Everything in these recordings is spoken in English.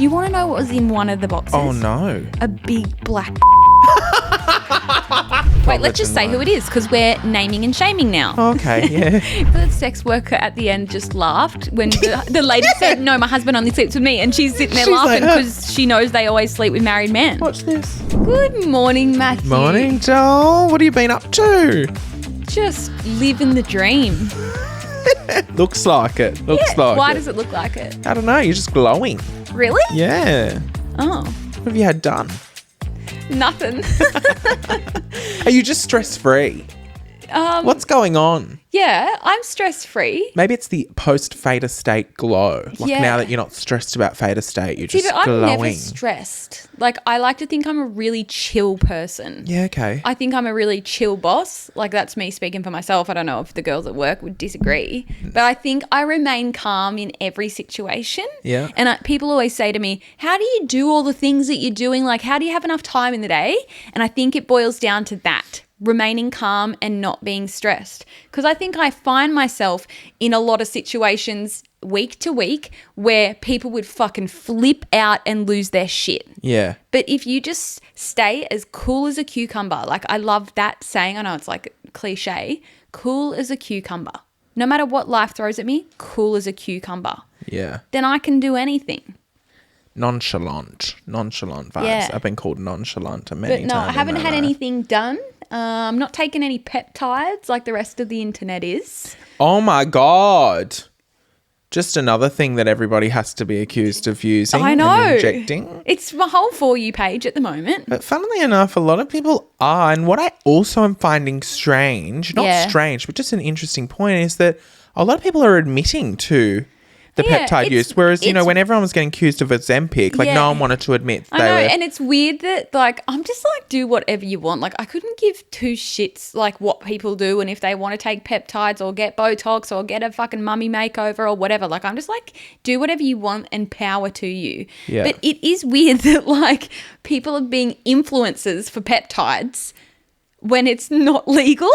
Do you want to know what was in one of the boxes? Oh, no. A big black Wait, let's just say who it is because we're naming and shaming now. Okay, yeah. The sex worker at the end just laughed when the lady said, no, my husband only sleeps with me. And she's sitting there laughing because she knows they always sleep with married men. Watch this. Good morning, Matthew. Morning, Joel. What have you been up to? Just living the dream. Looks like it. Why does it look like it? I don't know. You're just glowing. Really? Yeah. Oh. What have you had done? Nothing. Are you just stress-free? What's going on? Yeah, I'm stress-free. Maybe it's the post-Feta state glow. Now that you're not stressed about Feta state, you're just glowing. I'm never stressed. Like, I like to think I'm a really chill person. Yeah, okay. I think I'm a really chill boss. Like, that's me speaking for myself. I don't know if the girls at work would disagree. But I think I remain calm in every situation. Yeah. And people always say to me, how do you do all the things that you're doing? Like, how do you have enough time in the day? And I think it boils down to that. Remaining calm and not being stressed. Because I think I find myself in a lot of situations week to week where people would fucking flip out and lose their shit. Yeah. But if you just stay as cool as a cucumber, like I love that saying, I know it's like cliche, cool as a cucumber. No matter what life throws at me, cool as a cucumber. Yeah. Then I can do anything. Nonchalant vibes. Yeah. I've been called nonchalant many times. But no, I haven't had anything done. I'm not taking any peptides like the rest of the internet is. Oh my God. Just another thing that everybody has to be accused of using. I know. And injecting. It's my whole For You page at the moment. But funnily enough, a lot of people are. And what I also am finding strange, not strange, but just an interesting point is that a lot of people are admitting to the peptide use. Whereas, when everyone was getting accused of Ozempic, no one wanted to admit I know, and it's weird that, I'm just do whatever you want. I couldn't give two shits, what people do and if they want to take peptides or get Botox or get a fucking mummy makeover or whatever. I'm just do whatever you want and power to you. Yeah. But it is weird that, people are being influencers for peptides when it's not legal.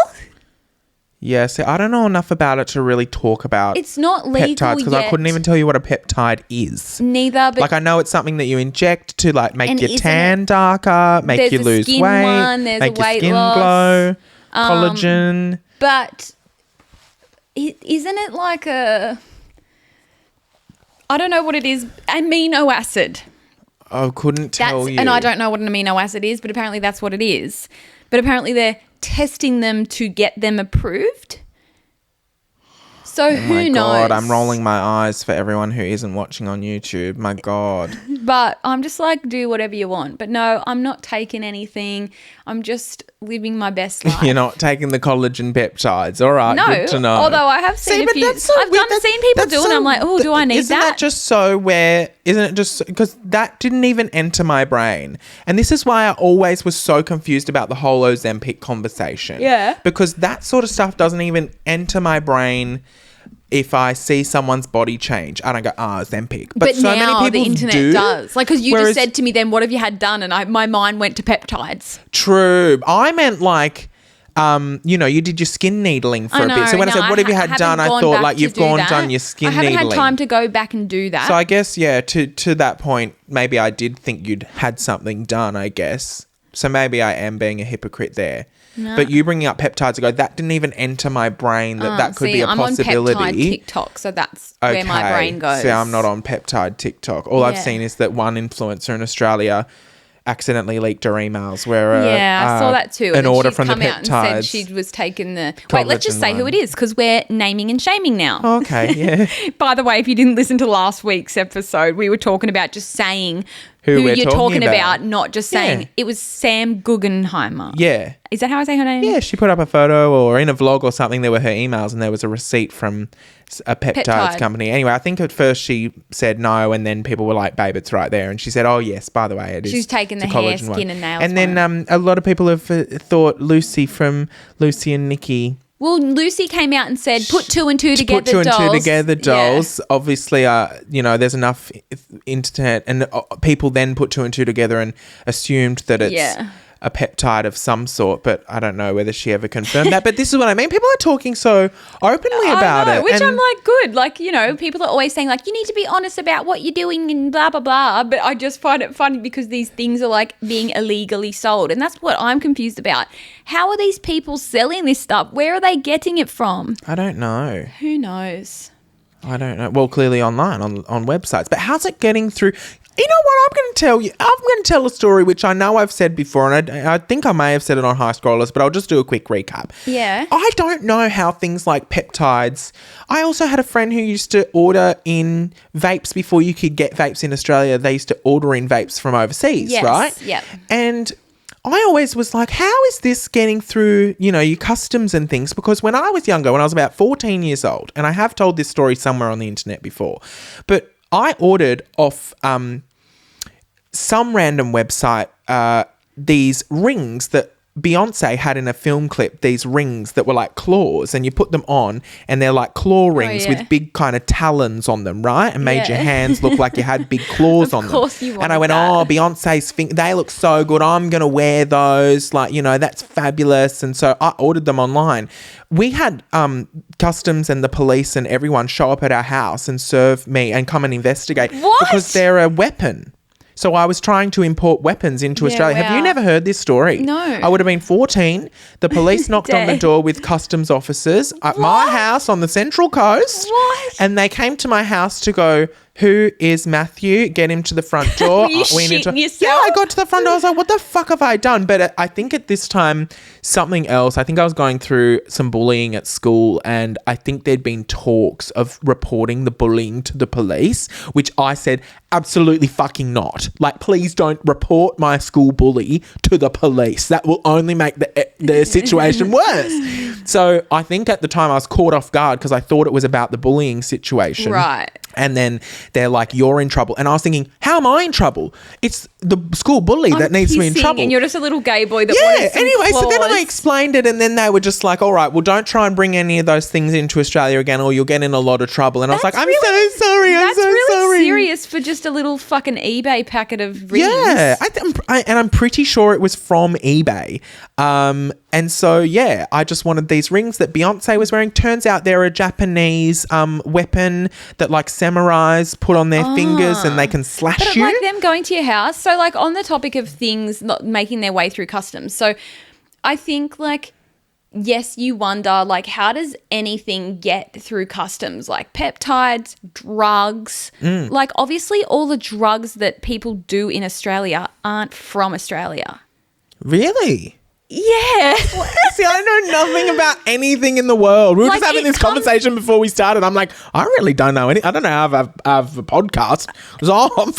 Yeah, see, I don't know enough about it to really talk about it's not legal peptides because I couldn't even tell you what a peptide is. Neither, but I know it's something that you inject to make your tan darker, make you lose weight, make your skin glow, collagen. But isn't it I don't know what it is, amino acid. I couldn't tell you. And I don't know what an amino acid is, but apparently that's what it is. But apparently they're testing them to get them approved. So who knows? God, I'm rolling my eyes for everyone who isn't watching on YouTube. My God. But I'm just do whatever you want. But no, I'm not taking anything. I'm just living my best life. You're not taking the collagen peptides. All right, good to know. Although I have seen a few. Seen people do it and I'm like, oh, do I need that? Isn't that just isn't it just because that didn't even enter my brain? And this is why I always was so confused about the whole Ozempic conversation. Yeah. Because that sort of stuff doesn't even enter my brain. If I see someone's body change, I don't go, Ozempic. But so now many people the internet does. Because you just said to me then, what have you had done? And my mind went to peptides. True. I meant you did your skin needling for a bit. So when I said, what have you had done? I thought you've done your skin needling. I haven't had time to go back and do that. So I guess, to that point, maybe I did think you'd had something done, I guess. So maybe I am being a hypocrite there. No. But you bringing up peptides, I go, that didn't even enter my brain that could be a possibility. I'm on peptide TikTok, so that's where my brain goes. See, I'm not on peptide TikTok. All I've seen is that one influencer in Australia accidentally leaked her emails where I saw that too. An order from the peptides. Out and said she was taking the wait. Let's just say who it is because we're naming and shaming now. Okay, yeah. By the way, if you didn't listen to last week's episode, we were talking about just saying who you're talking about, not just saying it was Sam Guggenheim. Yeah. Is that how I say her name? Yeah, she put up a photo or in a vlog or something. There were her emails and there was a receipt from a peptides company. Anyway, I think at first she said no and then people were like, babe, it's right there. And she said, oh, yes, by the way, it is. She's taken the hair, skin and nails. And then a lot of people have thought Lucy from Lucy and Nikki. Well, Lucy came out and said, put two and two together, dolls. Put two and two together, dolls. Yeah. Obviously, there's enough internet and people then put two and two together and assumed that it's a peptide of some sort, but I don't know whether she ever confirmed that. But this is what I mean. People are talking so openly about it. Which I'm like, good. Like, you know, people are always saying like, you need to be honest about what you're doing and blah, blah, blah. But I just find it funny because these things are like being illegally sold. And that's what I'm confused about. How are these people selling this stuff? Where are they getting it from? I don't know. Who knows? I don't know. Well, clearly online, on websites. But how's it getting through? You know what? I'm going to tell you. I'm going to tell a story which I know I've said before, and I think I may have said it on High Scrollers, but I'll just do a quick recap. Yeah. I don't know how things like peptides. I also had a friend who used to order in vapes before you could get vapes in Australia. They used to order in vapes from overseas, yes, right? Yep. And I always was like, how is this getting through, you know, your customs and things? Because when I was younger, when I was about 14 years old, and I have told this story somewhere on the internet before, but I ordered off some random website these rings that Beyonce had in a film clip, these rings that were like claws, and you put them on and they're like claw rings with big kind of talons on them, right? And made your hands look like you had big claws on them. Of course you wanted And I went, that. oh, Beyonce's they look so good. I'm going to wear those. Like, you know, that's fabulous. And so I ordered them online. We had customs and the police and everyone show up at our house and serve me and come and investigate. What? Because they're a weapon. So I was trying to import weapons into Australia. wow. Have you never heard this story? No. I would have been 14. The police knocked on the door with customs officers at my house on the Central Coast. What? And they came to my house to go, who is Matthew? Get him to the front door. Were you shitting yourself? Yeah, I got to the front door. I was like, what the fuck have I done? But I think at this time, something else. I think I was going through some bullying at school, and I think there'd been talks of reporting the bullying to the police, which I said, absolutely fucking not. Like, please don't report my school bully to the police. That will only make the situation worse. So I think at the time I was caught off guard because I thought it was about the bullying situation. Right. And then they're like, you're in trouble. And I was thinking, how am I in trouble? It's the school bully that needs to be in trouble. And you're just a little gay boy that wanted some anyway, claws. so then I explained it, and then they were just like, all right, well, don't try and bring any of those things into Australia again or you'll get in a lot of trouble. And I was like, I'm so sorry. I'm so really sorry. serious for just a little fucking eBay packet of rings. Yeah. And I'm pretty sure it was from eBay. And so, yeah, I just wanted these rings that Beyonce was wearing. Turns out they're a Japanese weapon that like samurais put on their fingers and they can slash But you. like them going to your house. So like on the topic of things not making their way through customs. So I think like, yes, you wonder like how does anything get through customs? Like peptides, drugs. Like obviously all the drugs that people do in Australia aren't from Australia. Really? Yeah. See, I know nothing about anything in the world. We were Like, just having it this conversation before we started. I'm like, I really don't know any. I don't know how I have a podcast. So I'm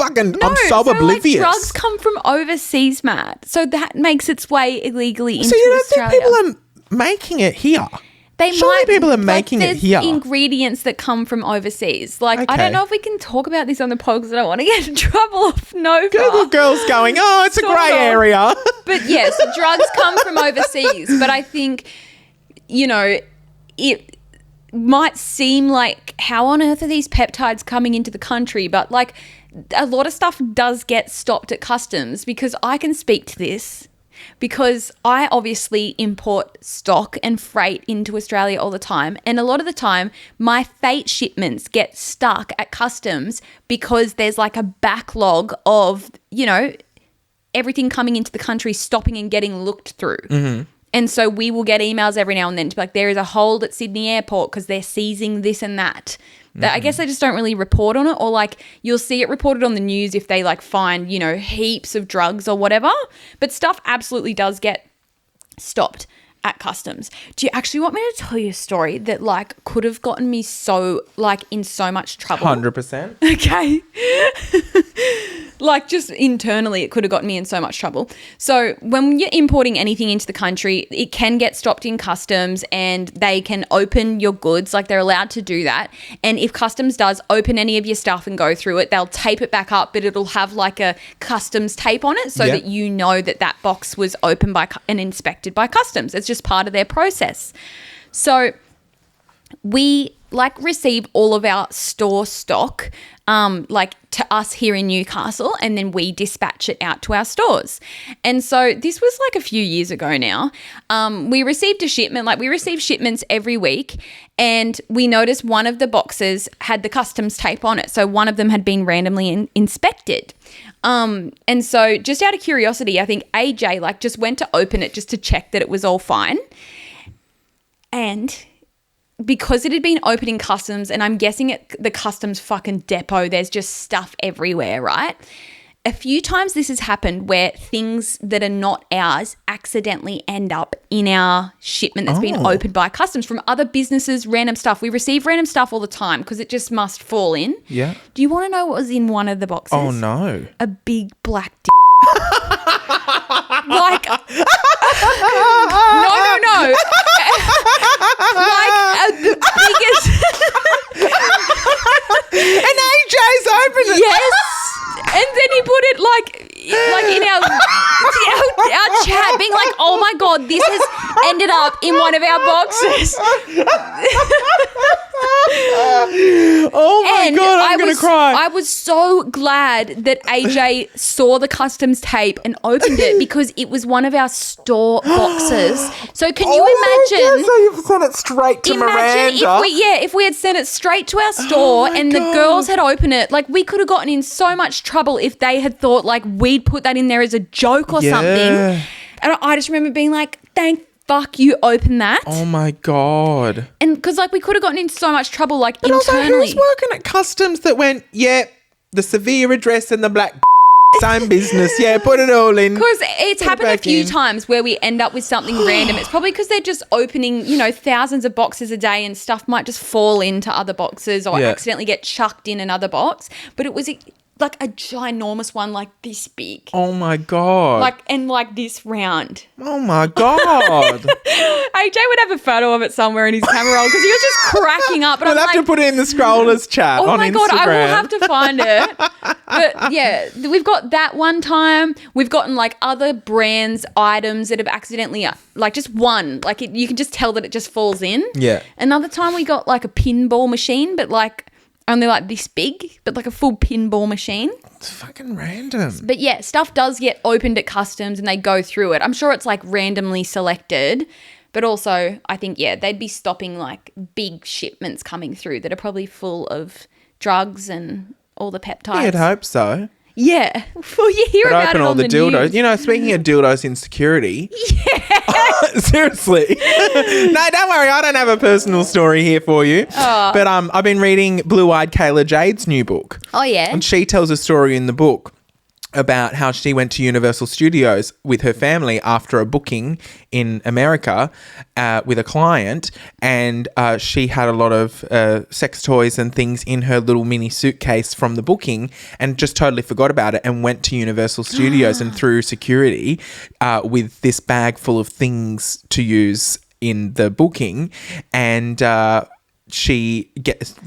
so oblivious. Like, drugs come from overseas, Matt. So that makes its way illegally into So you don't Australia. think people are making it here? They Surely people are like, making it there's here. ingredients that come from overseas. Like, I Okay. don't know if we can talk about this on the pod because I don't want to get in trouble off Nova. Google girls going, oh, it's a Sort grey of. area. But yes, drugs come from overseas. But I think, you know, it might seem like how on earth are these peptides coming into the country? But like a lot of stuff does get stopped at customs because I can speak to this. Because I obviously import stock and freight into Australia all the time. And a lot of the time, my freight shipments get stuck at customs because there's like a backlog of, you know, everything coming into the country stopping and getting looked through. Mm-hmm. And so we will get emails every now and then to be like, there is a hold at Sydney Airport because they're seizing this and that. I guess they just don't really report on it, or like you'll see it reported on the news if they like find, you know, heaps of drugs or whatever. But stuff absolutely does get stopped at customs. Do you actually want me to tell you a story that like could have gotten me so like in so much trouble? 100%. Okay. Like just internally it could have gotten me in so much trouble. So when you're importing anything into the country, it can get stopped in customs and they can open your goods. Like they're allowed to do that. And if customs does open any of your stuff and go through it, they'll tape it back up, but it'll have like a customs tape on it so that you know that that box was opened by and inspected by customs. It's just part of their process. So we receive all of our store stock to us here in Newcastle, and then we dispatch it out to our stores. And so this was like a few years ago now. We received a shipment, we receive shipments every week, and we noticed one of the boxes had the customs tape on it. So one of them had been randomly inspected. And so just out of curiosity, I think AJ just went to open it just to check that it was all fine. And because it had been opened in customs, and I'm guessing at the customs fucking depot, there's just stuff everywhere, right? A few times this has happened where things that are not ours accidentally end up in our shipment that's been opened by customs from other businesses, random stuff. We receive random stuff all the time because it just must fall in. Yeah. Do you want to know what was in one of the boxes? Oh, no. A big black dick. No. The biggest. And AJ's opened it. Yes. And then he put it in our chat, being like, "Oh my God, this has ended up in one of our boxes." Oh my God, I'm going to cry. I was so glad that AJ saw the customs tape and opened it because it was one of our store boxes. So can you imagine? So you've sent it straight to Miranda. If we had sent it straight to our store and the girls had opened it, we could have gotten in so much trouble if they had thought we'd put that in there as a joke or something. And I just remember being like, thank fuck you opened that. Oh my God. And because we could have gotten in so much trouble but internally. Also, who's working at customs that went, the severe address and the black same business, put it all in. Because it's happened a few times where we end up with something random. It's probably because they're just opening, thousands of boxes a day, and stuff might just fall into other boxes or accidentally get chucked in another box. But it was a ginormous one, this big. Oh my God. And this round. Oh my God. AJ would have a photo of it somewhere in his camera roll because he was just cracking up. We'll have to put it in the scrollers chat on Instagram. Oh my God, I will have to find it. But yeah, we've got that one time. We've gotten other brands, items that have accidentally, just one. You can just tell that it just falls in. Yeah. Another time we got a pinball machine, but only this big, but a full pinball machine. It's fucking random. But yeah, stuff does get opened at customs and they go through it. I'm sure it's randomly selected, but also I think, they'd be stopping big shipments coming through that are probably full of drugs and all the peptides. You'd hope so. Yeah. Well, you hear about it on the dildos. news. Speaking of dildos in security. Yeah. Seriously. No, don't worry. I don't have a personal story here for you. Oh. But I've been reading Eyed Kayla Jade's new book. Oh, yeah. And she tells a story in the book about how she went to Universal Studios with her family after a booking in America with a client, and she had a lot of sex toys and things in her little mini suitcase from the booking and just totally forgot about it and went to Universal Studios and through security with this bag full of things to use in the booking, and she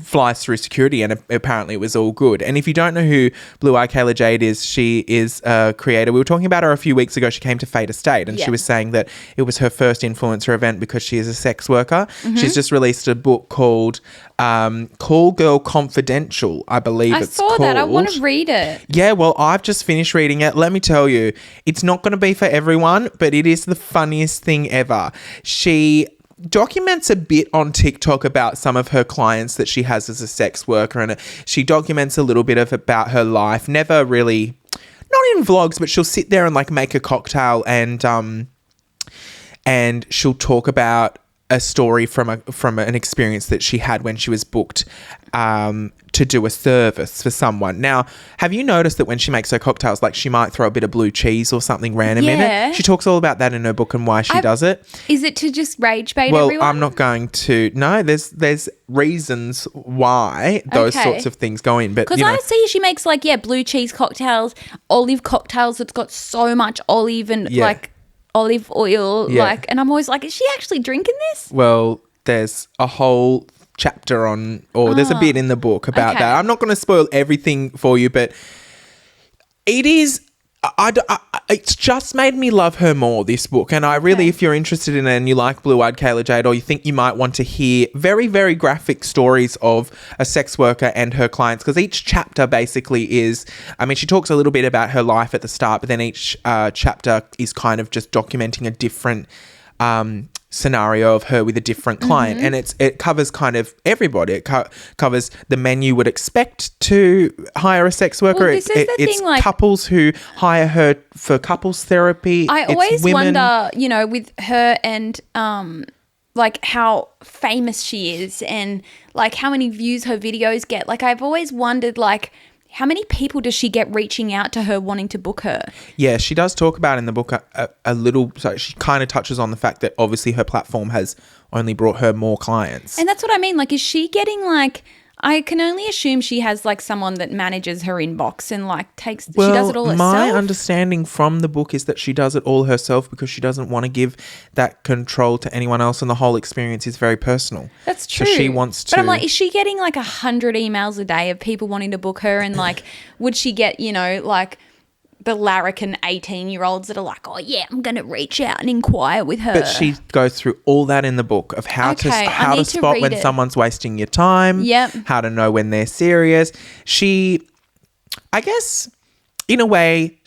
flies through security, and apparently it was all good. And if you don't know who Eyed Kayla Jade is, she is a creator. We were talking about her a few weeks ago. She came to Fate Estate, and she was saying that it was her first influencer event because she is a sex worker. Mm-hmm. She's just released a book called Call Girl Confidential, I believe it's called. I saw that. I want to read it. Yeah, well, I've just finished reading it. Let me tell you, it's not going to be for everyone, but it is the funniest thing ever. She documents a bit on TikTok about some of her clients that she has as a sex worker, and she documents a little bit about her life. Never really, not in vlogs, but she'll sit there and make a cocktail and she'll talk about a story from an experience that she had when she was booked to do a service for someone. Now, have you noticed that when she makes her cocktails, she might throw a bit of blue cheese or something random in it? She talks all about that in her book and why she does it. Is it to just rage bait everyone? Well, I'm not going to. No, there's reasons why those sorts of things go in. But because I see she makes blue cheese cocktails, olive cocktails that's got so much olive and olive oil, and I'm always like, is she actually drinking this? Well, there's a whole chapter there's a bit in the book about that. I'm not going to spoil everything for you, but it is, it's just made me love her more, this book. And I really, if you're interested in it and you like Blue-Eyed Kayla Jade, or you think you might want to hear very, very graphic stories of a sex worker and her clients, because each chapter basically is, I mean, she talks a little bit about her life at the start, but then each chapter is kind of just documenting a different scenario of her with a different client, and it covers kind of everybody. It covers the men you would expect to hire a sex worker. Well, it's thing, like, couples who hire her for couples therapy. I always wonder, you know, with her and like how famous she is and like how many views her videos get. Like I've always wondered, like, how many people does she get reaching out to her wanting to book her? Yeah, she does talk about in the book a little, so she kind of touches on the fact that obviously her platform has only brought her more clients. And that's what I mean. Like, is she getting like, I can only assume she has like someone that manages her inbox and like she does it all herself. My understanding from the book is that she does it all herself because she doesn't want to give that control to anyone else, and the whole experience is very personal. That's true. So she wants to. But I'm like, is she getting like 100 emails a day of people wanting to book her, and like, would she get, you know, like the larrikin 18-year-olds that are like, oh yeah, I'm going to reach out and inquire with her. But she goes through all that in the book of how to spot when someone's wasting your time, how to know when they're serious. She, I guess, in a way,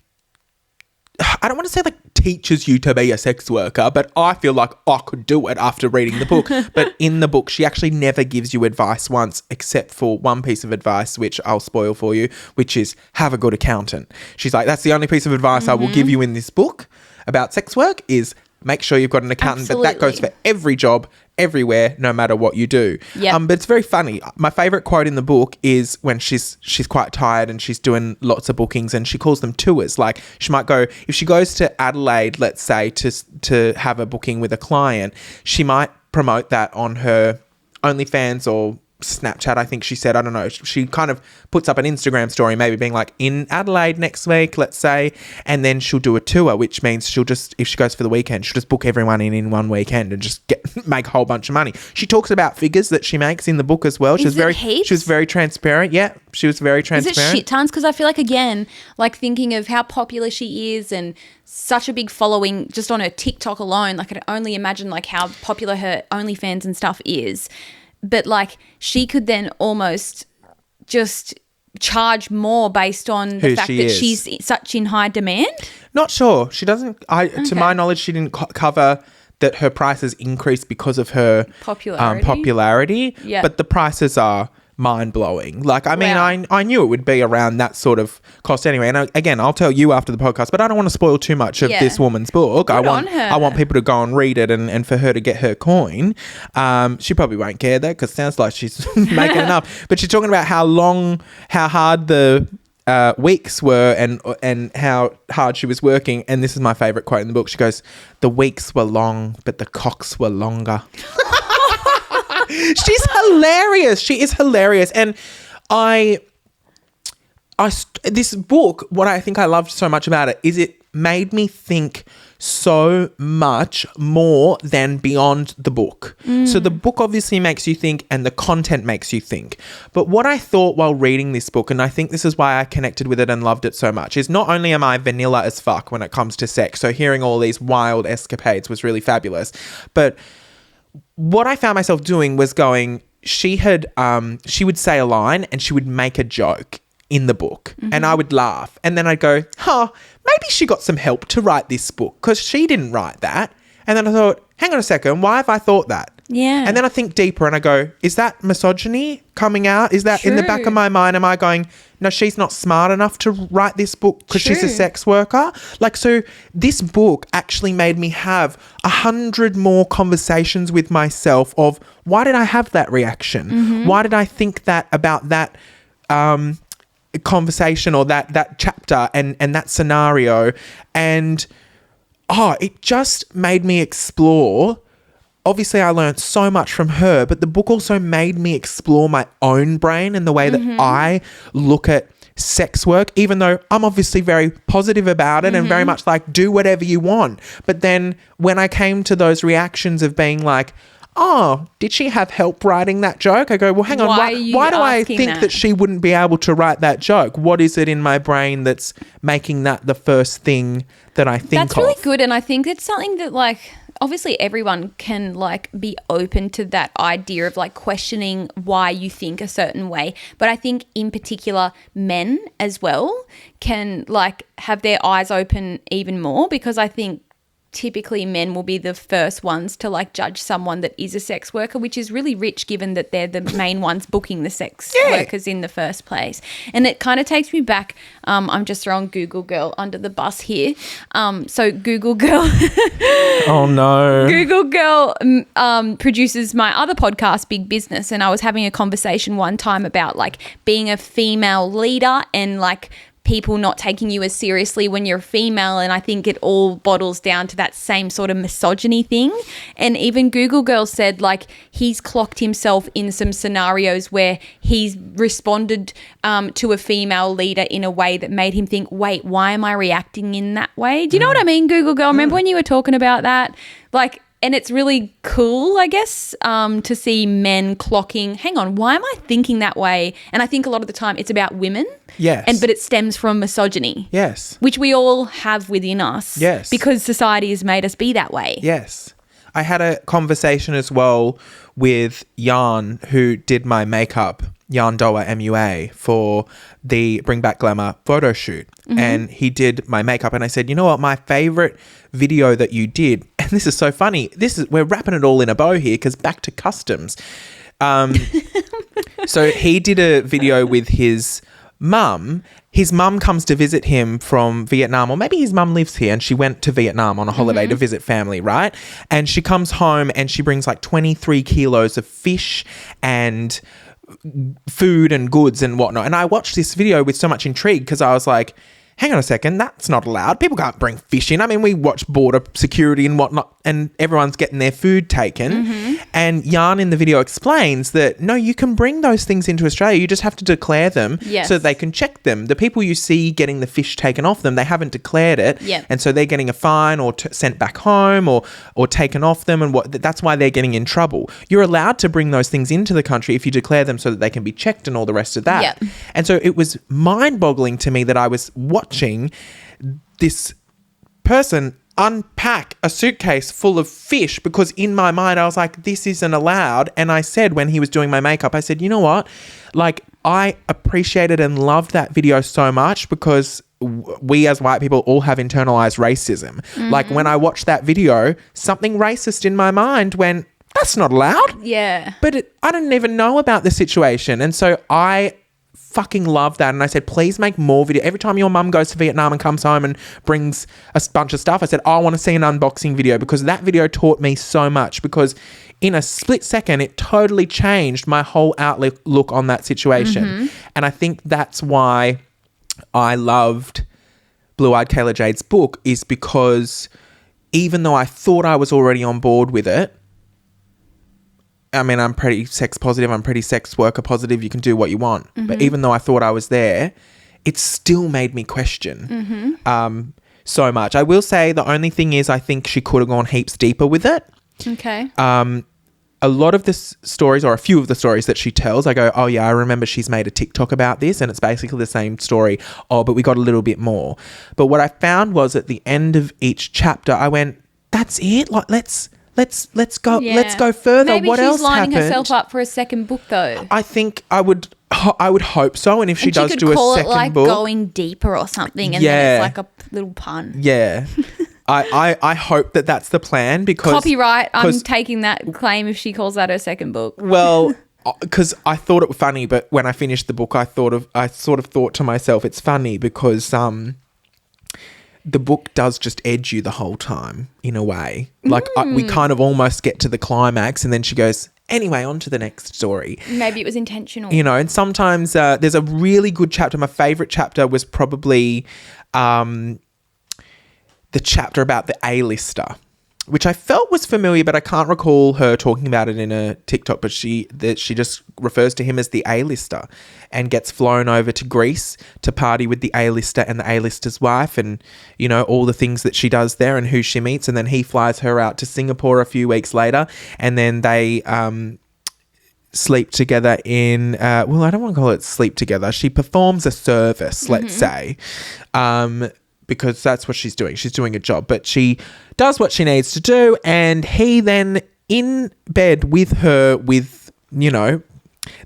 I don't want to say like teaches you to be a sex worker, but I feel like I could do it after reading the book. But in the book, she actually never gives you advice once, except for one piece of advice, which I'll spoil for you, which is have a good accountant. She's like, that's the only piece of advice I will give you in this book about sex work is make sure you've got an accountant. Absolutely. But that goes for every job, everywhere, no matter what you do. But it's very funny. My favorite quote in the book is when she's quite tired and she's doing lots of bookings, and she calls them tours. Like, she might go, if she goes to Adelaide, let's say, to have a booking with a client, she might promote that on her OnlyFans or Snapchat, I think she said. I don't know. She kind of puts up an Instagram story, maybe being like, in Adelaide next week, let's say, and then she'll do a tour, which means she'll just, if she goes for the weekend, she'll just book everyone in one weekend and just make a whole bunch of money. She talks about figures that she makes in the book as well. She was very transparent. Yeah, she was very transparent. Is it shit tons? Because I feel like, again, like thinking of how popular she is and such a big following just on her TikTok alone, like I can only imagine like how popular her OnlyFans and stuff is. But like she could then almost just charge more based on the fact that she's such in high demand? Not sure. She doesn't, to my knowledge, she didn't cover that her prices increased because of her popularity. Yeah. But the prices are mind-blowing. Like, I mean, I knew it would be around that sort of cost anyway. And again, I'll tell you after the podcast, but I don't want to spoil too much of this woman's book. I want people to go and read it and for her to get her coin. She probably won't care though, because it sounds like she's making enough. But she's talking about how hard the weeks were and how hard she was working. And this is my favourite quote in the book. She goes, "The weeks were long, but the cocks were longer." She's hilarious. She is hilarious. And this book, what I think I loved so much about it is it made me think so much more than beyond the book. So the book obviously makes you think and the content makes you think. But what I thought while reading this book, and I think this is why I connected with it and loved it so much, is not only am I vanilla as fuck when it comes to sex, so hearing all these wild escapades was really fabulous, but what I found myself doing was going, she would say a line and she would make a joke in the book and I would laugh. And then I'd go, maybe she got some help to write this book because she didn't write that. And then I thought, hang on a second, why have I thought that? Yeah. And then I think deeper and I go, is that misogyny coming out? Is that in the back of my mind? Am I going, no, she's not smart enough to write this book because she's a sex worker? Like, so this book actually made me have 100 more conversations with myself of why did I have that reaction? Why did I think that about that conversation or that chapter and that scenario? And it just made me explore. Obviously, I learned so much from her, but the book also made me explore my own brain and the way that I look at sex work, even though I'm obviously very positive about it and very much like, do whatever you want. But then when I came to those reactions of being like, oh, did she have help writing that joke? I go, well, hang on. Why do I think that she wouldn't be able to write that joke? What is it in my brain that's making that the first thing that I think of? That's really good. And I think it's something that, like, obviously everyone can, like, be open to that idea of, like, questioning why you think a certain way. But I think in particular men as well can, like, have their eyes open even more, because I think typically men will be the first ones to, like, judge someone that is a sex worker, which is really rich given that they're the main ones booking the sex workers in the first place. And it kind of takes me back. I'm just throwing Google Girl under the bus here. So Google Girl. Oh, no. Google Girl produces my other podcast, Big Business. And I was having a conversation one time about, like, being a female leader and, like, people not taking you as seriously when you're a female. And I think it all bottles down to that same sort of misogyny thing. And even Google Girl said, like, he's clocked himself in some scenarios where he's responded to a female leader in a way that made him think, wait, why am I reacting in that way? Do you know what I mean, Google Girl? Remember when you were talking about that? Like, and it's really cool, I guess, to see men clocking, hang on, why am I thinking that way? And I think a lot of the time it's about women. Yes. But it stems from misogyny. Yes. Which we all have within us. Yes. Because society has made us be that way. Yes. I had a conversation as well with Jan, who did my makeup, Jan Doa MUA, for the Bring Back Glamour photo shoot. Mm-hmm. And he did my makeup. And I said, you know what, my favourite video that you did, and this is so funny, we're wrapping it all in a bow here because back to customs. So he did a video with his mum. His mum comes to visit him from Vietnam, or maybe his mum lives here and she went to Vietnam on a holiday to visit family, right? And she comes home and she brings like 23 kilos of fish and food and goods and whatnot. And I watched this video with so much intrigue because I was like, hang on a second, that's not allowed. People can't bring fish in. I mean, we watch border security and whatnot and everyone's getting their food taken. Mm-hmm. And Jan in the video explains that, no, you can bring those things into Australia. You just have to declare them so that they can check them. The people you see getting the fish taken off them, they haven't declared it. Yep. And so they're getting a fine or sent back home or taken off them. And that's why they're getting in trouble. You're allowed to bring those things into the country if you declare them so that they can be checked and all the rest of that. Yep. And so it was mind-boggling to me that I was watching this person unpack a suitcase full of fish, because in my mind I was like, this isn't allowed. And I said, when he was doing my makeup, I said, you know what, like, I appreciated and loved that video so much because we as white people all have internalized racism. Mm-hmm. Like, when I watched that video, something racist in my mind went, that's not allowed. Yeah. But I didn't even know about the situation. And so I fucking love that. And I said, please make more video. Every time your mum goes to Vietnam and comes home and brings a bunch of stuff, I said, I want to see an unboxing video, because that video taught me so much, because in a split second, it totally changed my whole outlook on that situation. Mm-hmm. And I think that's why I loved Eyed Kayla Jade's book, is because even though I thought I was already on board with it, I mean, I'm pretty sex positive. I'm pretty sex worker positive. You can do what you want. Mm-hmm. But even though I thought I was there, it still made me question so much. I will say the only thing is I think she could have gone heaps deeper with it. Okay. A lot of the stories, or a few of the stories that she tells, I go, oh yeah, I remember she's made a TikTok about this and it's basically the same story. Oh, but we got a little bit more. But what I found was at the end of each chapter, I went, that's it? Like, let's go. Yeah. Let's go further. Maybe what else happened? Maybe she's lining herself up for a second book, though. I think I would hope so. And if she does do a second book, call it like Going Deeper or something, and then it's like a little pun. Yeah, I hope that that's the plan, because copyright. I'm taking that claim if she calls that her second book. Well, because I thought it was funny, but when I finished the book, I sort of thought to myself, it's funny because the book does just edge you the whole time in a way. Like we kind of almost get to the climax and then she goes, anyway, on to the next story. Maybe it was intentional. You know, and sometimes there's a really good chapter. My favourite chapter was probably the chapter about the A-lister. which I felt was familiar, but I can't recall her talking about it in a TikTok. But she just refers to him as the A-lister and gets flown over to Greece to party with the A-lister and the A-lister's wife, and, you know, all the things that she does there and who she meets. And then he flies her out to Singapore a few weeks later, and then they sleep together in, well, I don't want to call it sleep together. She performs a service, let's say, because that's what she's doing. She's doing a job, but she does what she needs to do. And he then in bed with her with, you know,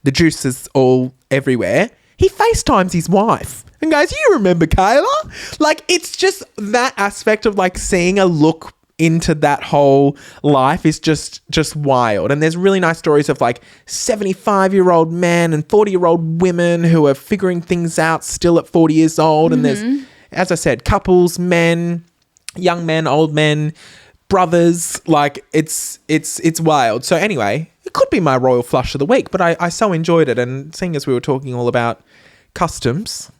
the juices all everywhere, he FaceTimes his wife and goes, "You remember Kayla?" Like, it's just that aspect of like seeing a look into that whole life is just wild. And there's really nice stories of like 75-year-old men and 40-year-old women who are figuring things out still at 40 years old. And there's, as I said, couples, men, young men, old men, brothers. Like, it's wild. So anyway, it could be my royal flush of the week, but I so enjoyed it. And seeing as we were talking all about customs,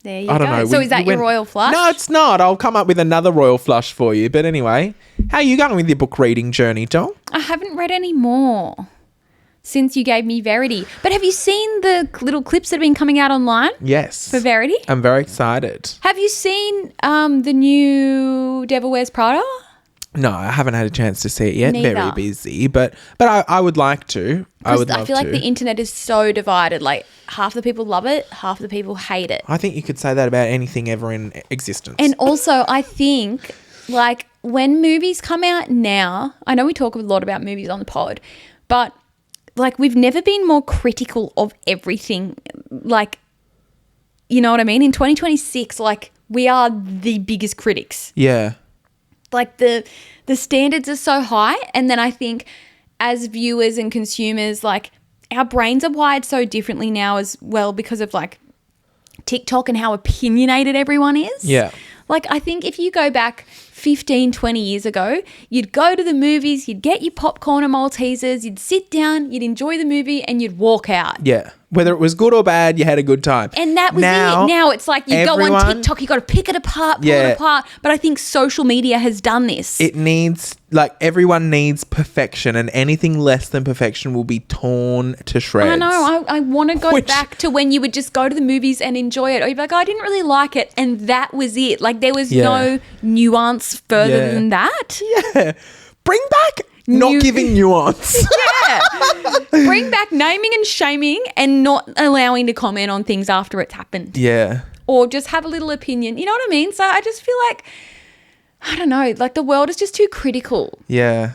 there you go. So is that your royal flush? No, it's not. I'll come up with another royal flush for you. But anyway, how are you going with your book reading journey, doll? I haven't read any more since you gave me Verity. But have you seen the little clips that have been coming out online? Yes. For Verity? I'm very excited. Have you seen the new Devil Wears Prada? No, I haven't had a chance to see it yet. Neither. Very busy, but I would like to. I would love to. I feel like the internet is so divided. Like, half the people love it, half the people hate it. I think you could say that about anything ever in existence. And also, I think, like, when movies come out now, I know we talk a lot about movies on the pod, but, like, we've never been more critical of everything. Like, you know what I mean? In 2026, like, we are the biggest critics. Yeah. Like, the standards are so high, and then I think as viewers and consumers, like, our brains are wired so differently now as well because of, like, TikTok and how opinionated everyone is. Yeah. Like, I think if you go back 15, 20 years ago, you'd go to the movies, you'd get your popcorn and Maltesers, you'd sit down, you'd enjoy the movie, and you'd walk out. Yeah. Whether it was good or bad, you had a good time. And that was it. Now it's like you go on TikTok, you got to pick it apart, pull it apart. But I think social media has done this. It needs, like, everyone needs perfection, and anything less than perfection will be torn to shreds. I know. I want to go back to when you would just go to the movies and enjoy it. Or you'd be like, I didn't really like it. And that was it. Like, there was no nuance further than that. Yeah. Bring back not giving nuance. Yeah. Bring back naming and shaming and not allowing to comment on things after it's happened. Yeah. Or just have a little opinion. You know what I mean? So I just feel like, I don't know, like the world is just too critical. Yeah.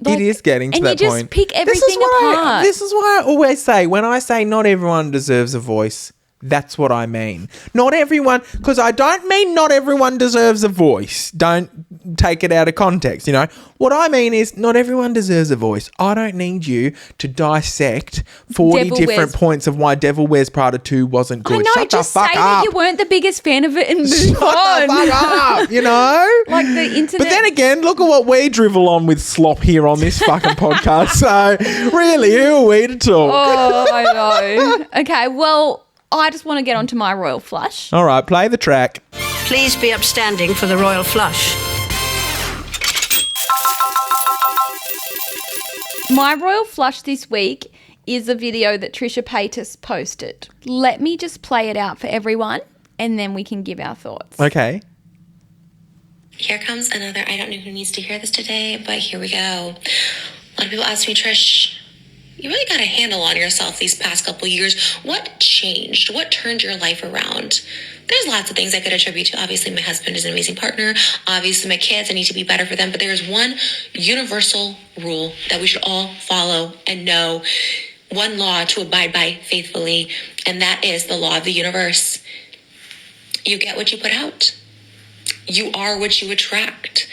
Like, it is getting to that point. And you just pick everything apart. This is why I always say, when I say not everyone deserves a voice, that's what I mean. Not everyone, because I don't mean not everyone deserves a voice. Don't take it out of context, you know. What I mean is not everyone deserves a voice. I don't need you to dissect 40 different points of why Devil Wears Prada 2 wasn't good. I know, Shut just the fuck say up. that you weren't the biggest fan of it and move Shut on. the fuck up, you know? Like the internet. But then again, look at what we drivel on with slop here on this fucking podcast. So really, who are we to talk? Oh, I know. Okay, well, I just want to get onto my royal flush. All right, play the track. Please be upstanding for the royal flush. My royal flush this week is a video that Trisha Paytas posted. Let me just play it out for everyone and then we can give our thoughts. Okay. Here comes another, I don't know who needs to hear this today, but here we go. A lot of people ask me, Trish, you really got a handle on yourself these past couple of years. What changed? What turned your life around? There's lots of things I could attribute to. Obviously, my husband is an amazing partner. Obviously, my kids, I need to be better for them. But there is one universal rule that we should all follow and know. One law to abide by faithfully, and that is the law of the universe. You get what you put out. You are what you attract.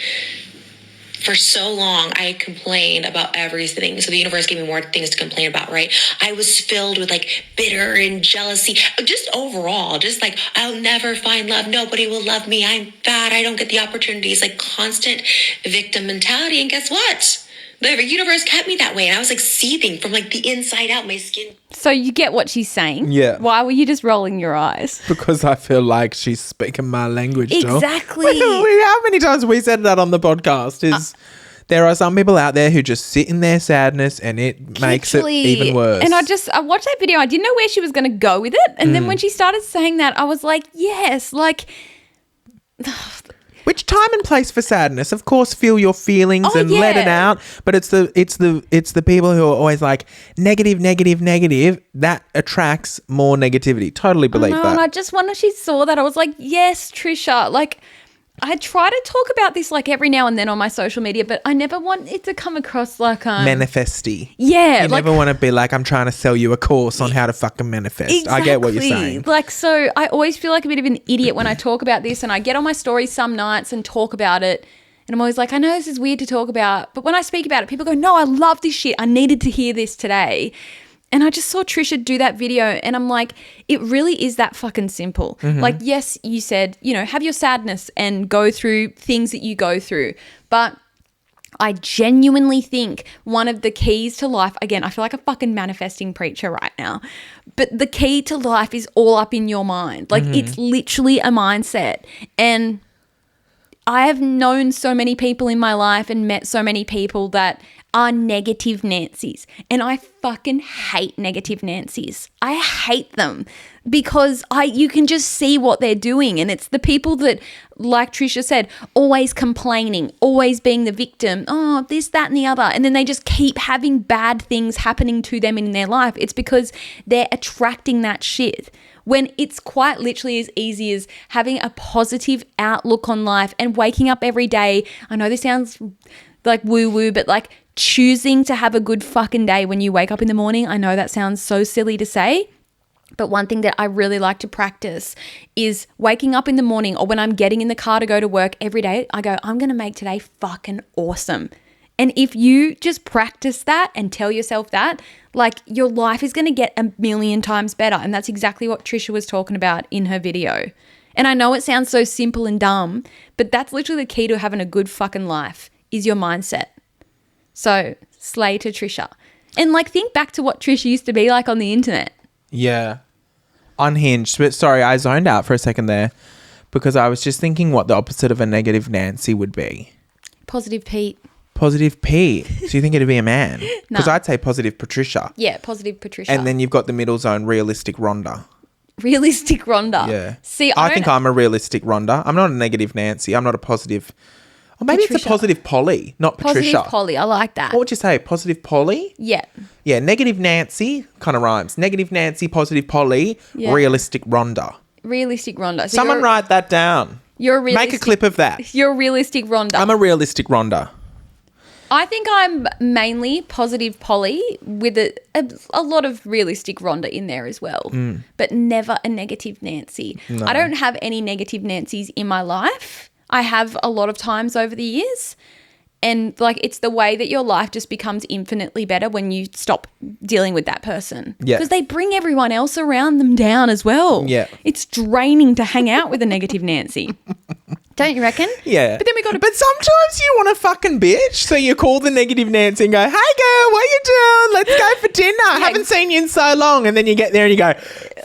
For so long, I complained about everything. So the universe gave me more things to complain about, right? I was filled with like bitter and jealousy. Just overall, just like, I'll never find love. Nobody will love me. I'm fat. I don't get the opportunities. Like constant victim mentality. And guess what? The universe kept me that way, and I was like seething from like the inside out. My skin. So you get what she's saying? Yeah. Why were you just rolling your eyes? Because I feel like she's speaking my language. Exactly. How many times we said that on the podcast is there are some people out there who just sit in their sadness and it makes it even worse. And I watched that video. I didn't know where she was going to go with it. And then when she started saying that, I was like, yes, like... Which time and place for sadness? Of course, feel your feelings and let it out. But it's the people who are always like negative. That attracts more negativity. Totally believe that. And I just when she saw that, I was like, yes, Trisha. Like, I try to talk about this like every now and then on my social media, but I never want it to come across like manifesty. Yeah, you never want to be like, I'm trying to sell you a course on how to fucking manifest. Exactly. I get what you're saying. Like, so I always feel like a bit of an idiot when I talk about this, and I get on my stories some nights and talk about it, and I'm always like, I know this is weird to talk about, but when I speak about it, people go, no, I love this shit. I needed to hear this today. And I just saw Trisha do that video, and I'm like, it really is that fucking simple. Mm-hmm. Like, yes, you said, have your sadness and go through things that you go through. But I genuinely think one of the keys to life, again, I feel like a fucking manifesting preacher right now, but the key to life is all up in your mind. Like, it's literally a mindset. And I have known so many people in my life and met so many people that are negative Nancys, and I fucking hate negative Nancys. I hate them because you can just see what they're doing, and it's the people that, like Trisha said, always complaining, always being the victim, oh, this, that, and the other, and then they just keep having bad things happening to them in their life. It's because they're attracting that shit. When it's quite literally as easy as having a positive outlook on life and waking up every day. I know this sounds like woo-woo, but like choosing to have a good fucking day when you wake up in the morning. I know that sounds so silly to say, but one thing that I really like to practice is waking up in the morning, or when I'm getting in the car to go to work every day, I go, I'm going to make today fucking awesome. And if you just practice that and tell yourself that, like, your life is going to get a million times better. And that's exactly what Trisha was talking about in her video. And I know it sounds so simple and dumb, but that's literally the key to having a good fucking life is your mindset. So slay to Trisha. And like, think back to what Trisha used to be like on the internet. Yeah. Unhinged. But sorry, I zoned out for a second there because I was just thinking what the opposite of a negative Nancy would be. Positive Pete. Positive Pete. So you think it'd be a man? Because I'd say positive Patricia. Yeah, positive Patricia. And then you've got the middle zone, realistic Rhonda. Realistic Rhonda. Yeah. See, I think I'm a realistic Rhonda. I'm not a negative Nancy. I'm not a positive... Or maybe Patricia. It's a positive Polly, not Patricia. Positive Polly. I like that. What would you say? Positive Polly? Yeah. Yeah, negative Nancy kind of rhymes. Negative Nancy, positive Polly, realistic Rhonda. Realistic Rhonda. So Someone write that down. You're a realistic, make a clip of that. You're a realistic Rhonda. I'm a realistic Rhonda. I think I'm mainly positive Polly with a lot of realistic Rhonda in there as well, but never a negative Nancy. No. I don't have any negative Nancys in my life. I have a lot of times over the years, and like, it's the way that your life just becomes infinitely better when you stop dealing with that person. Yeah. Because they bring everyone else around them down as well. Yeah. It's draining to hang out with a negative Nancy. Don't you reckon? Yeah. But then But sometimes you want a fucking bitch, so you call the negative Nancy and go, hey girl, what you doing? Let's go for dinner. I haven't seen you in so long. And then you get there and you go,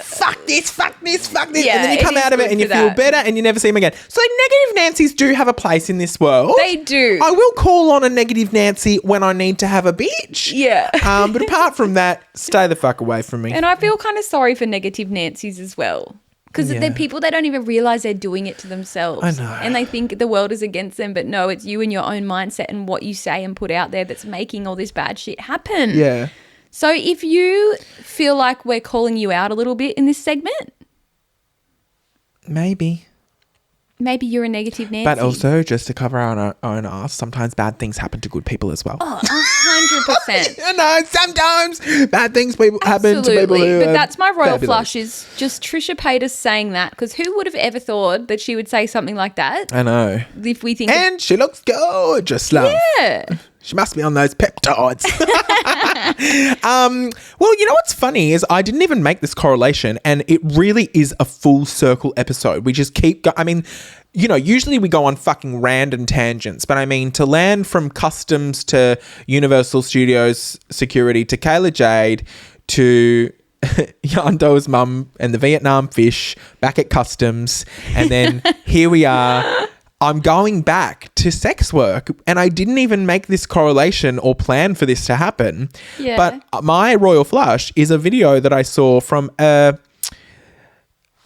fuck this. Yeah, and then you come out of it and you feel better and you never see them again. So negative Nancys do have a place in this world. They do. I will call on a negative Nancy when I need to have a bitch. Yeah. But apart from that, stay the fuck away from me. And I feel kind of sorry for negative Nancys as well. Because they're people, they don't even realise they're doing it to themselves. I know. And they think the world is against them. But no, it's you and your own mindset and what you say and put out there that's making all this bad shit happen. Yeah. So if you feel like we're calling you out a little bit in this segment. Maybe you're a negative Nancy. But also, just to cover our own ass, sometimes bad things happen to good people as well. Oh, 100%. You know, sometimes bad things happen to people who But that's my royal fabulous. flush is just Trisha Paytas saying that, because who would have ever thought that she would say something like that? I know. If we think... And she looks gorgeous, love. Yeah. She must be on those peptides. Well, you know what's funny is I didn't even make this correlation, and it really is a full circle episode. We just keep I mean, you know, usually we go on fucking random tangents, but I mean, to land from customs to Universal Studios security to Kayla Jade to Yando's mum and the Vietnam fish back at customs, and then here we are. I'm going back to sex work, and I didn't even make this correlation or plan for this to happen. Yeah. But my royal flush is a video that I saw from an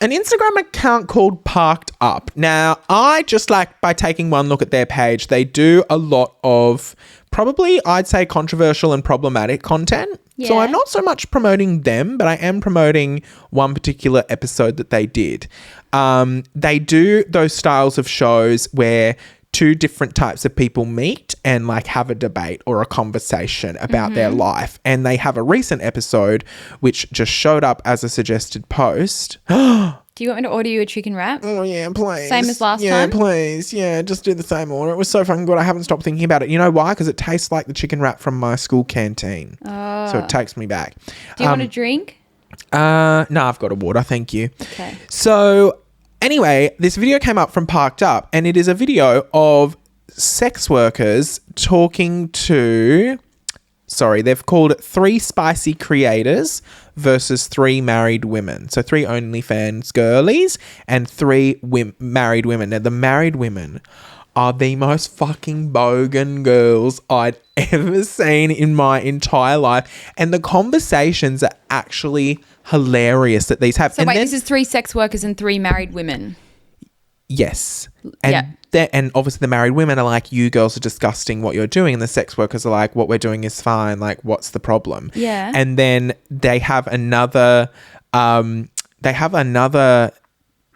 Instagram account called Parked Up. Now, I just like, by taking one look at their page, they do a lot of probably, I'd say, controversial and problematic content. Yeah. So I'm not so much promoting them, but I am promoting one particular episode that they did. They do those styles of shows where two different types of people meet and like have a debate or a conversation about their life. And they have a recent episode which just showed up as a suggested post. Do you want me to order you a chicken wrap? Oh, yeah, please. Same as last time? Yeah, please. Yeah, just do the same order. It was so fucking good. I haven't stopped thinking about it. You know why? Because it tastes like the chicken wrap from my school canteen. Oh. So it takes me back. Do you want a drink? No, I've got a water. Thank you. Okay. So anyway, this video came up from Parked Up, and it is a video of sex workers talking to... Sorry, they've called it 3 spicy creators versus 3 married women. So 3 OnlyFans girlies and 3 married women. Now, the married women are the most fucking bogan girls I'd ever seen in my entire life. And the conversations are actually hilarious that these have. So wait, this is 3 sex workers and 3 married women? Yes. And and obviously the married women are like, you girls are disgusting what you're doing. And the sex workers are like, what we're doing is fine. Like, what's the problem? Yeah. And then they have another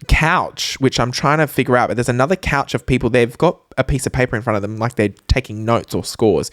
couch, which I'm trying to figure out. But there's another couch of people. They've got a piece of paper in front of them like they're taking notes or scores.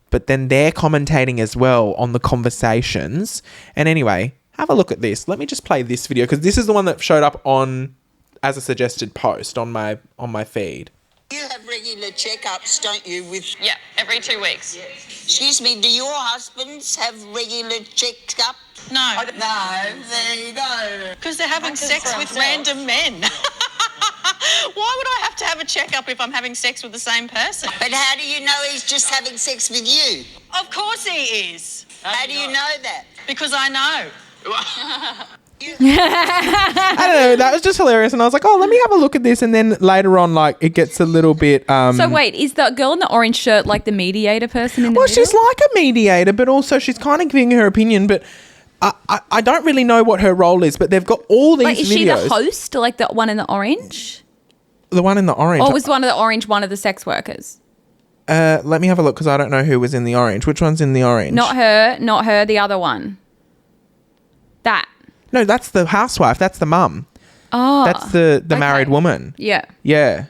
But then they're commentating as well on the conversations. And anyway, have a look at this. Let me just play this video because this is the one that showed up on as a suggested post on my feed. You have regular checkups, don't you? Yeah, every 2 weeks. Excuse me, do your husbands have regular checkups? No. No, there you go. Because they're having sex with random men. Why would I have to have a checkup if I'm having sex with the same person? But how do you know he's just having sex with you? Of course he is. How do you know that? Because I know. I don't know, that was just hilarious, and I was like, oh, let me have a look at this. And then later on, like, it gets a little bit so wait, is the girl in the orange shirt like the mediator person in the middle? She's like a mediator, but also she's kind of giving her opinion, but I don't really know what her role is. But they've got all these videos. Is she the host, like the one in the orange? The one in the orange. Or was one of the orange one of the sex workers? Let me have a look because I don't know who was in the orange. Which one's in the orange? Not her, the other one. That. No, that's the housewife. That's the mum. Oh. That's the married woman. Yeah. Yeah.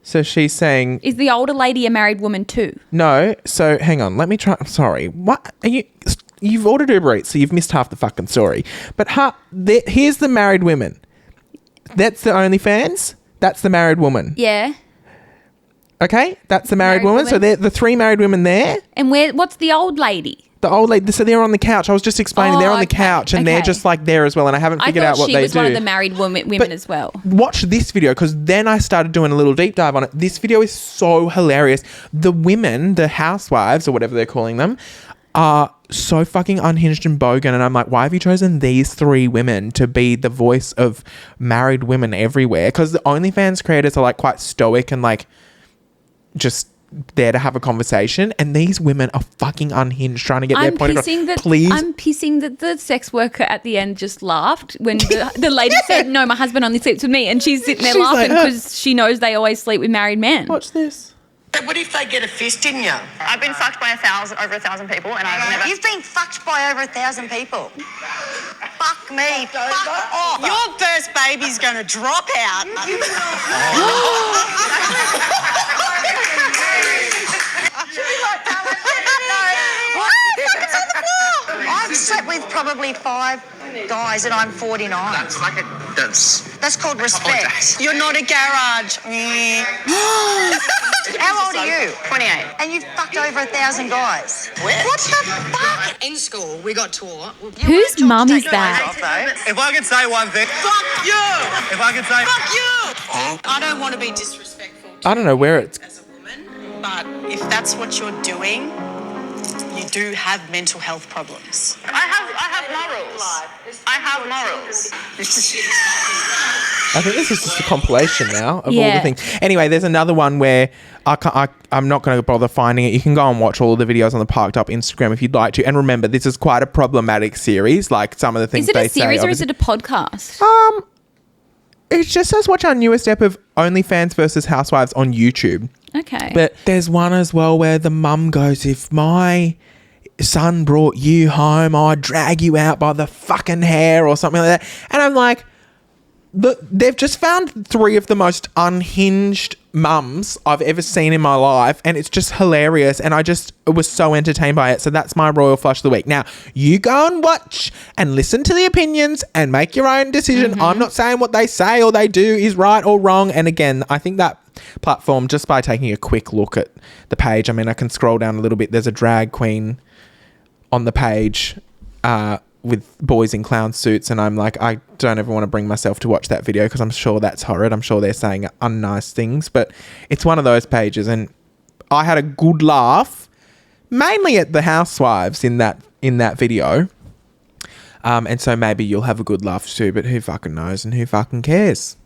So she's saying... Is the older lady a married woman too? No. So hang on. Let me try... I'm sorry. What are you... You've ordered Uber Eats, so you've missed half the fucking story. But here's the married women. That's the OnlyFans. That's the married woman. Yeah. Okay? That's the married woman. So they're the 3 married women there. And what's the old lady? The old lady, so they're on the couch. I was just explaining, they're on the couch and they're just like there as well, and I haven't figured out what they do. I thought she was one of the married women as well. Watch this video because then I started doing a little deep dive on it. This video is so hilarious. The women, the housewives or whatever they're calling them, are so fucking unhinged and bogan, and I'm like, why have you chosen these 3 women to be the voice of married women everywhere? Because the OnlyFans creators are like quite stoic and like just there to have a conversation, and these women are fucking unhinged trying to get their point across. Please. I'm pissing that the sex worker at the end just laughed when the lady said, no, my husband only sleeps with me, and she's sitting there laughing because she knows they always sleep with married men. Watch this. What if they get a fist in you? I've been fucked by over 1,000 people, and I've never... You've been fucked by over 1,000 people. Fuck me. Fuck off. Your first baby's going to drop out. I've slept with probably 5 guys and I'm 49. That's That's called respect. You're not a garage. How old are you? 28. And you've fucked over 1,000 guys. What the fuck? In school, we got taught. Whose mum is that? If I could say one thing, Fuck you! if I could say, Fuck you! I don't want to be disrespectful to I don't know where it's. you as a woman, but if that's what you're doing, you do have mental health problems. I have morals. I have morals. I think this is just a compilation now of all Yeah. the things. Anyway, there's another one where I'm not going to bother finding it. You can go and watch all the videos on the Parked Up Instagram if you'd like to. And remember, this is quite a problematic series. Like some of the things Is it they a series say. or is it a podcast? It just says watch our newest ep of OnlyFans versus Housewives on YouTube. Okay. But there's one as well where the mum goes, if my son brought you home, I'd drag you out by the fucking hair or something like that. And I'm like, they've just found 3 of the most unhinged mums I've ever seen in my life, and it's just hilarious, and I just was so entertained by it. So that's my royal flush of the week. Now you go and watch and listen to the opinions and make your own decision. I'm not saying what they say or they do is right or wrong. And again, I think that platform, just by taking a quick look at the page, I mean, I can scroll down a little bit, there's a drag queen on the page with boys in clown suits, and I'm like, I don't ever want to bring myself to watch that video because I'm sure that's horrid. I'm sure they're saying unnice things, but it's one of those pages, and I had a good laugh, mainly at the housewives in that video, and so maybe you'll have a good laugh too, but who fucking knows and who fucking cares?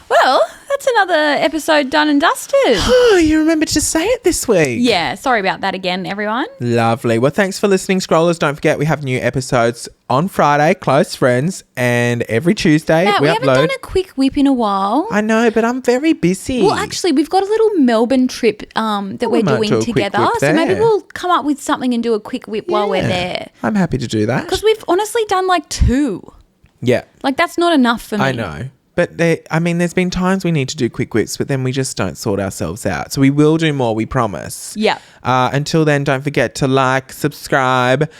Well, that's another episode done and dusted. Oh, you remembered to say it this week. Yeah, sorry about that again, everyone. Lovely. Well, thanks for listening, scrollers. Don't forget we have new episodes on Friday, Close Friends, and every Tuesday Matt, we haven't upload. done a quick whip in a while. I know, but I'm very busy. Well, actually, we've got a little Melbourne trip that we're might do doing a quick together. whip So maybe there. we'll come up with something and do a quick whip while we're there. I'm happy to do that. Because we've honestly done like 2. Yeah, Like, that's not enough for me. I know. But there's been times we need to do quick whips, but then we just don't sort ourselves out. So we will do more, we promise. Yeah. Until then, don't forget to like, subscribe,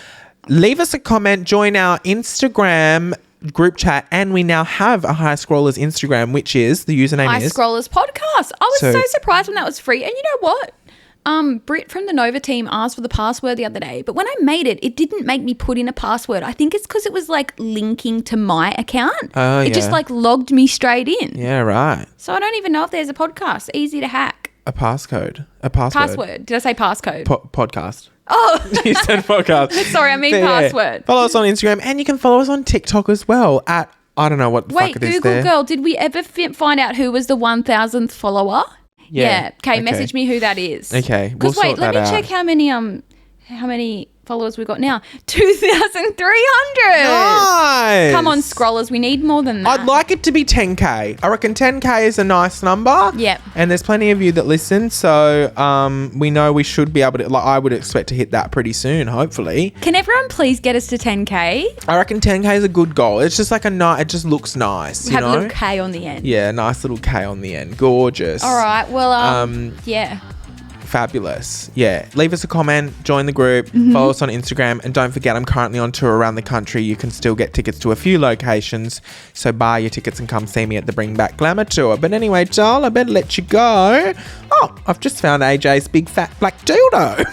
leave us a comment, join our Instagram group chat, and we now have a High Scrollers Instagram, which is, the username High is... Scrollers Podcast. I was So- so surprised when that was free. And you know what? Britt from the Nova team asked for the password the other day, but when I made it, it didn't make me put in a password. I think it's because it was like linking to my account. Oh, it just yeah. like logged me straight in. Yeah, right. So I don't even know if there's a podcast. Easy to hack. A passcode. A password. Password. Did I say passcode? Podcast. Oh, You said podcast. sorry, I mean But yeah, password. follow us on Instagram, and you can follow us on TikTok as well at, I don't know what the Wait, fuck it is Google there. girl, did we ever find out who was the 1,000th follower? Yeah. Okay, Okay. message me who that is. Okay, we'll Because wait, sort let that me out. check how many followers we got now. 2,300. Nice. Come on, scrollers, we need more than that. I'd like it to be 10K. I reckon 10K is a nice number. Yep. And there's plenty of you that listen, so we know we should be able to, like, I would expect to hit that pretty soon, hopefully. Can everyone please get us to 10K? I reckon 10K is a good goal. It's just like it just looks nice, you Have know? a little K on the end. Yeah, nice little K on the end. Gorgeous. All right, well, yeah. Fabulous. Yeah. Leave us a comment, join the group, Mm-hmm. follow us on Instagram, and don't forget I'm currently on tour around the country. You can still get tickets to a few locations, so buy your tickets and come see me at the Bring Back Glamour tour. But anyway, Joel, I better let you go. Oh, I've just found AJ's big fat black dildo.